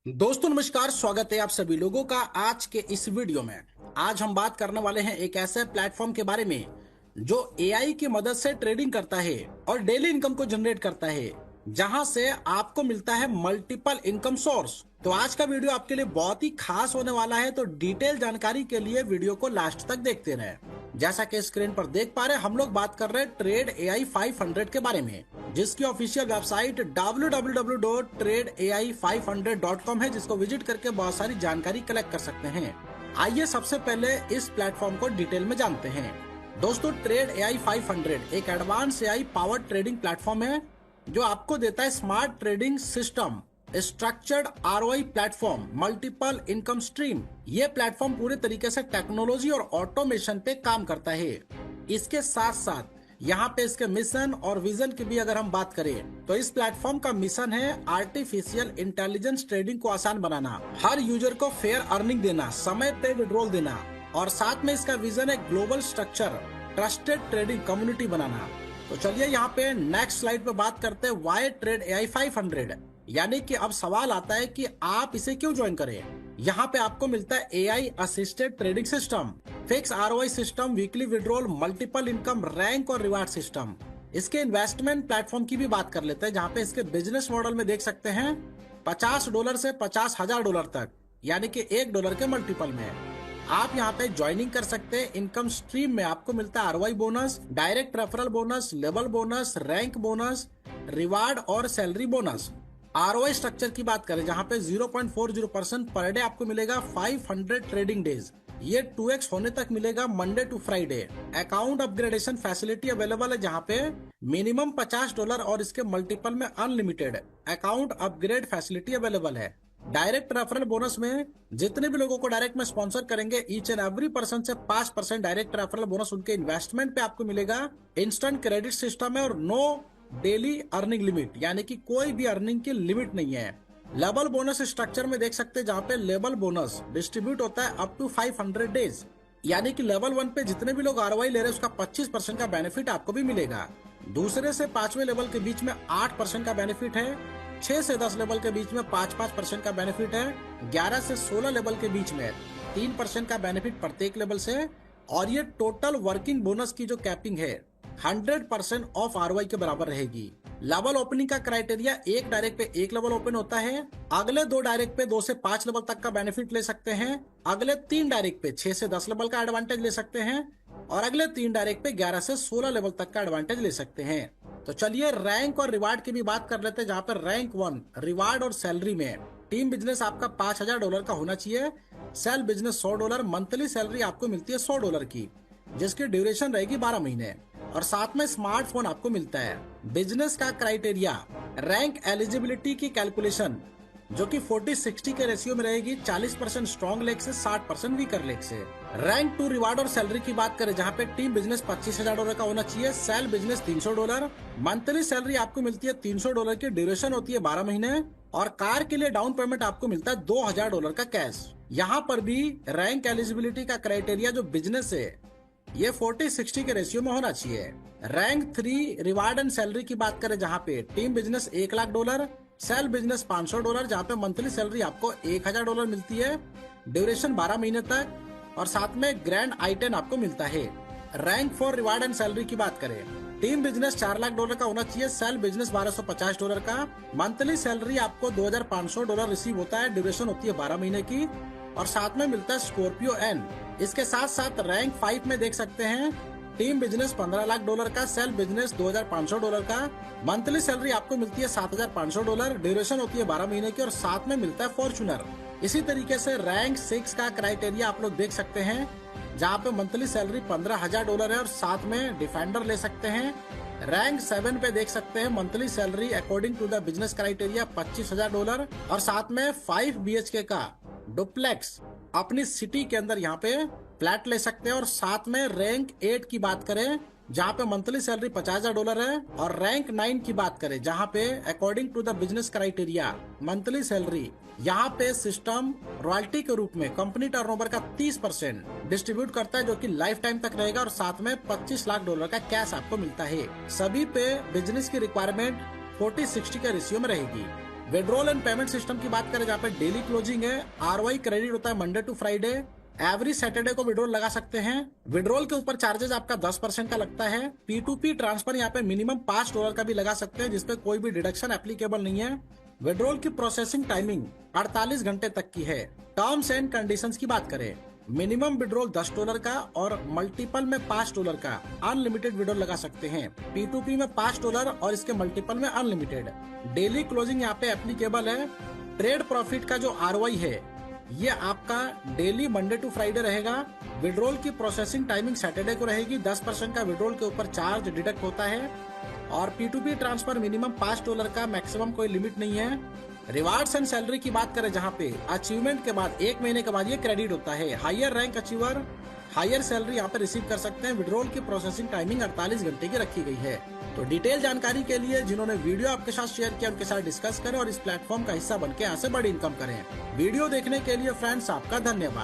दोस्तों नमस्कार, स्वागत है आप सभी लोगों का आज के इस वीडियो में। आज हम बात करने वाले हैं एक ऐसे प्लेटफॉर्म के बारे में जो एआई की मदद से ट्रेडिंग करता है और डेली इनकम को जनरेट करता है, जहां से आपको मिलता है मल्टीपल इनकम सोर्स। तो आज का वीडियो आपके लिए बहुत ही खास होने वाला है, तो डिटेल जानकारी के लिए वीडियो को लास्ट तक देखते रहें। जैसा कि स्क्रीन पर देख पा रहे हैं, हम लोग बात कर रहे हैं ट्रेड एआई 500 के बारे में, जिसकी ऑफिशियल वेबसाइट www.tradeai500.com है, जिसको विजिट करके बहुत सारी जानकारी कलेक्ट कर सकते हैं। आइए सबसे पहले इस प्लेटफॉर्म को डिटेल में जानते हैं। दोस्तों, ट्रेड एआई 500 एक advance AI power trading platform है जो आपको देता है smart trading system, structured ROI platform, multiple income stream. ये प्लेटफॉर्म पूरे तरीके से टेक्नोलॉजी और ऑटोमेशन पे काम करता है। इसके साथ साथ यहाँ पे इसके मिशन और विजन की भी अगर हम बात करें तो इस प्लेटफॉर्म का मिशन है आर्टिफिशियल इंटेलिजेंस ट्रेडिंग को आसान बनाना, हर यूजर को फेयर अर्निंग देना, समय पे विड्रॉल देना, और साथ में इसका विजन है global structure trusted trading community बनाना। तो चलिए यहाँ पे नेक्स्ट स्लाइड पे बात करते हैं वाई ट्रेड एआई 500। यानी कि अब सवाल आता है कि आप इसे क्यों ज्वाइन करें। यहाँ पे आपको मिलता है AI assisted trading system, fix ROI system, weekly withdrawal, multiple income, rank और रिवार्ड सिस्टम। इसके इन्वेस्टमेंट प्लेटफॉर्म की भी बात कर लेते हैं, जहाँ पे इसके बिजनेस मॉडल में देख सकते हैं $50 से $50,000 तक, यानी कि $1 के मल्टीपल में आप यहाँ पे ज्वाइनिंग कर सकते हैं। इनकम स्ट्रीम में आपको मिलता है ROI bonus, direct referral bonus, level bonus, rank bonus, reward और सैलरी बोनस। आरओआई स्ट्रक्चर की बात करें, जहाँ पे 0.40% पर डे आपको मिलेगा 500 ट्रेडिंग डेज, ये 2x होने तक मिलेगा Monday to Friday. Account upgradation facility available है, जहाँ पे मिनिमम $50 और इसके मल्टीपल में unlimited account upgrade facility available है। डायरेक्ट रेफरल बोनस में जितने भी लोगों को डायरेक्ट में स्पॉन्सर करेंगे, ईच एंड एवरी पर्सन से 5% डायरेक्ट रेफरल बोनस उनके इन्वेस्टमेंट पे आपको मिलेगा। इंस्टेंट क्रेडिट सिस्टम है और नो डेली अर्निंग लिमिट, यानी कि कोई भी अर्निंग की लिमिट नहीं है। लेवल बोनस स्ट्रक्चर में देख सकते हैं, जहाँ पे लेवल बोनस डिस्ट्रीब्यूट होता है अप टू 500 डेज, यानी कि लेवल 1 पे जितने भी लोग आरओआई ले रहे हैं उसका 25% का बेनिफिट आपको भी मिलेगा। दूसरे से 5वें लेवल के बीच में 8% का बेनिफिट है, 6 से 10 लेवल के बीच में 5% का बेनिफिट है, 11 से 16 लेवल के बीच में 3% का बेनिफिट प्रत्येक लेवल से, और ये टोटल वर्किंग बोनस की जो कैपिंग है 100% ऑफ आरओआई के बराबर रहेगी। लेवल ओपनिंग का क्राइटेरिया, एक डायरेक्ट पे 1 लेवल ओपन होता है, अगले 2 डायरेक्ट पे 2 से 5 लेवल तक का बेनिफिट ले सकते हैं, अगले 3 डायरेक्ट पे 6 से 10 लेवल का एडवांटेज ले सकते हैं, और अगले 3 डायरेक्ट पे 11 से 16 लेवल तक का एडवांटेज ले सकते हैं। तो चलिए रैंक और रिवार्ड की भी बात कर लेते हैं, जहाँ पर रैंक 1 रिवार्ड और सैलरी में टीम बिजनेस आपका $5,000 का होना चाहिए, सेल बिजनेस $100, मंथली सैलरी आपको मिलती है $100 की, जिसकी ड्यूरेशन रहेगी 12 महीने, और साथ में स्मार्टफोन आपको मिलता है। बिजनेस का क्राइटेरिया, रैंक एलिजिबिलिटी की कैलकुलेशन जो कि 40-60 के रेशियो में रहेगी, 40% स्ट्रॉन्ग लेग से, 60% वीकर लेग से। रैंक 2 रिवार्ड और सैलरी की बात करें, जहाँ पे टीम बिजनेस $25,000 का होना चाहिए, सेल बिजनेस $300, मंथली सैलरी आपको मिलती है $300 की, ड्यूरेशन होती है 12 महीने, और कार के लिए डाउन पेमेंट आपको मिलता है $2,000 का कैश। यहाँ पर भी रैंक एलिजिबिलिटी का क्राइटेरिया जो बिजनेस है ये 40-60 के रेशियो में होना चाहिए। रैंक 3 रिवार्ड एंड सैलरी की बात करें, जहाँ पे टीम बिजनेस $1,00,000, सेल बिजनेस $500, जहाँ पे मंथली सैलरी आपको $1,000 मिलती है, ड्यूरेशन 12 महीने तक, और साथ में ग्रैंड I-10 आपको मिलता है। रैंक 4 रिवार्ड एंड सैलरी की बात करें, टीम बिजनेस $4,00,000 का होना चाहिए, सेल बिजनेस $1,250 का, मंथली सैलरी आपको $2,500 रिसीव होता है, ड्यूरेशन होती है 12 महीने की, और साथ में मिलता है स्कॉर्पियो एन। इसके साथ साथ रैंक 5 में देख सकते हैं टीम बिजनेस $15,00,000 का, सेल बिजनेस $2,500 का, मंथली सैलरी आपको मिलती है $7,500, ड्यूरेशन होती है 12 महीने की, और साथ में मिलता है फॉर्च्यूनर। इसी तरीके से रैंक 6 का क्राइटेरिया आप लोग देख सकते हैं, जहाँ पे मंथली सैलरी $15,000 है, और साथ में डिफेंडर ले सकते हैं। रैंक 7 पे देख सकते हैं monthly salary according to the business criteria $25,000, और साथ में 5 BHK का डुप्लेक्स अपनी सिटी के अंदर यहाँ पे फ्लैट ले सकते हैं। और साथ में रैंक 8 की बात करें, जहाँ पे मंथली सैलरी $50,000 है, और रैंक 9 की बात करें, जहाँ पे according to the business criteria monthly salary यहाँ पे सिस्टम रॉयल्टी के रूप में कंपनी टर्नओवर का 30% डिस्ट्रीब्यूट करता है, जो कि लाइफ टाइम तक रहेगा, और साथ में $25,00,000 का कैश आपको मिलता है। सभी पे बिजनेस की रिक्वायरमेंट 40-60 के रेशियो में रहेगी। विड्रॉल एंड पेमेंट सिस्टम की बात करें जहाँ पे डेली क्लोजिंग है, ROI क्रेडिट होता है Monday to Friday, every Saturday को विड्रॉल लगा सकते हैं। विड्रॉल के ऊपर चार्जेस आपका 10% का लगता है। P2P ट्रांसफर यहाँ पे मिनिमम $5 का भी लगा सकते हैं, जिसपे कोई भी डिडक्शन एप्लीकेबल नहीं है। विड्रॉल की प्रोसेसिंग टाइमिंग 48 घंटे तक की है। टर्म्स एंड कंडीशंस की बात करें, मिनिमम विड्रॉल $10 का और मल्टीपल में $5 का अनलिमिटेड विड्रॉल लगा सकते हैं। P2P में $5 और इसके मल्टीपल में अनलिमिटेड। डेली क्लोजिंग यहाँ पे एप्लीकेबल है। ट्रेड प्रॉफिट का जो ROI है ये आपका डेली मंडे टू फ्राइडे रहेगा। विड्रॉल की प्रोसेसिंग टाइमिंग सैटरडे को रहेगी। 10% का विड्रॉल के ऊपर चार्ज डिडक्ट होता है। और P2P ट्रांसफर मिनिमम $5 का, मैक्सिमम कोई लिमिट नहीं है। रिवार्ड्स एंड सैलरी की बात करें जहाँ पे अचीवमेंट के बाद 1 महीने के बाद ये क्रेडिट होता है। Higher rank achiever higher salary यहाँ पे रिसीव कर सकते हैं। विड्रॉल की प्रोसेसिंग टाइमिंग 48 घंटे की रखी गई है। तो डिटेल जानकारी के लिए जिन्होंने वीडियो आपके साथ शेयर किया उनके साथ डिस्कस करें और इस प्लेटफॉर्म का हिस्सा बनके यहाँ से बड़ी इनकम करें। वीडियो देखने के लिए फ्रेंड्स आपका धन्यवाद।